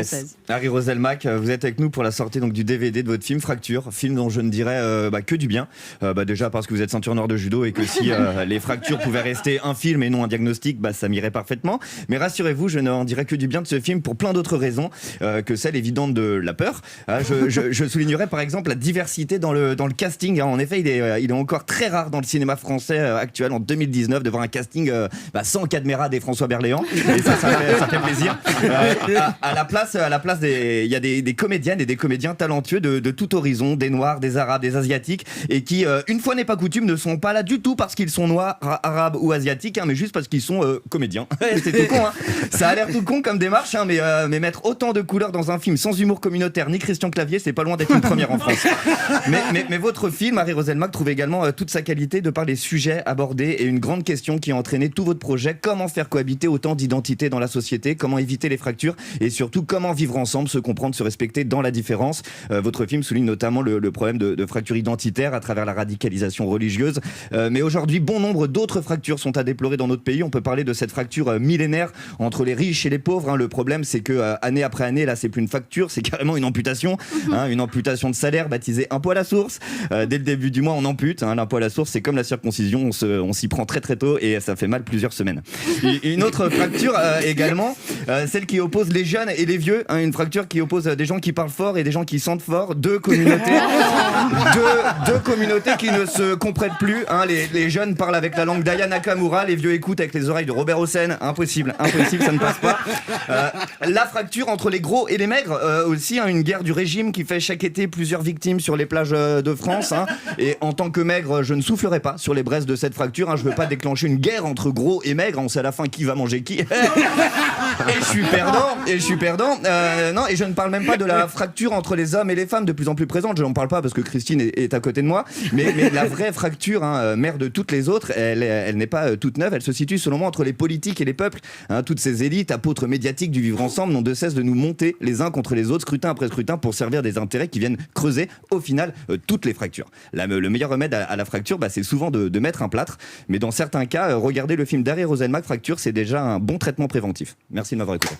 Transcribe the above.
française. Harry Roselmack, vous êtes avec nous pour la sortie donc, du DVD de votre film Fracture, film dont je ne dirais que du bien. Déjà parce que vous êtes ceinture noire de judo et que si les fractures pouvaient rester un film et non un diagnostic, ça m'irait parfaitement. Mais rassurez-vous, je n'en dirais que du bien de ce film pour plein d'autres raisons que celle évidente de la peur. Je soulignerais par exemple la diversité dans le casting. En effet, il est encore très rare dans le cinéma français actuel en 2019 de voir un casting sans Cadmerade et François Berléand. Et ça fait plaisir. À la place, il y a des comédiennes et des comédiens talentueux de tout horizon, des Noirs, des Arabes, des Asiatiques, et qui, une fois n'est pas coutume, ne sont pas là du tout parce qu'ils sont Noirs, Arabes ou Asiatiques, mais juste parce qu'ils sont comédiens. C'est tout con, ça a l'air tout con comme démarche, mais mettre autant de couleurs dans un film sans humour communautaire ni Christian Clavier, c'est pas loin d'être une première en France. Mais votre film, Harry Roselmack, trouve également toute sa qualité de par les sujets abordés et une grande question qui a entraîné tout votre projet: comment faire cohabiter autant d'identités dans la société, comment éviter les fractures et surtout comment vivre ensemble, se comprendre, se respecter dans la différence. Votre film souligne notamment le problème de fracture identitaire à travers la radicalisation religieuse. Mais aujourd'hui, bon nombre d'autres fractures sont à déplorer dans notre pays. On peut parler de cette fracture millénaire entre les riches et les pauvres. Le problème, c'est que année après année, là, c'est plus une fracture, c'est carrément une amputation. Une amputation de salaire baptisée impôt à la source. Dès le début du mois, on ampute. L'impôt à la source, c'est comme la circoncision, on s'y prend très très tôt et ça fait mal plusieurs semaines. Une autre fracture également, celle qui oppose les jeunes et les vieux, une fracture qui oppose des gens qui parlent fort et des gens qui sentent fort, deux communautés qui ne se comprennent plus. Les jeunes parlent avec la langue d'Aya Nakamura, les vieux écoutent avec les oreilles de Robert Hossein. Impossible, ça ne passe pas. La fracture entre les gros et les maigres, aussi une guerre du régime qui fait chaque été plusieurs victimes sur les plages de France. Et en tant que maigre, je ne soufflerai pas sur les braises de cette fracture. Je veux pas déclencher une guerre entre gros et maigre. On sait à la fin qui va manger qui. Et je suis perdant. Non, et je ne parle même pas de la fracture entre les hommes et les femmes, de plus en plus présente. Je n'en parle pas parce que Christine est à côté de moi. Mais la vraie fracture, mère de toutes les autres, elle n'est pas toute neuve. Elle se situe selon moi entre les politiques et les peuples. Toutes ces élites, apôtres médiatiques du vivre ensemble, n'ont de cesse de nous monter les uns contre les autres, scrutin après scrutin, pour servir des intérêts qui viennent creuser au final toutes les fractures. Le meilleur remède à la fracture, c'est souvent de mettre un plâtre. Mais dans certains cas, regardez le film d'Harry Roselmack, Fracture, c'est déjà un bon traitement préventif. Merci de m'avoir écouté.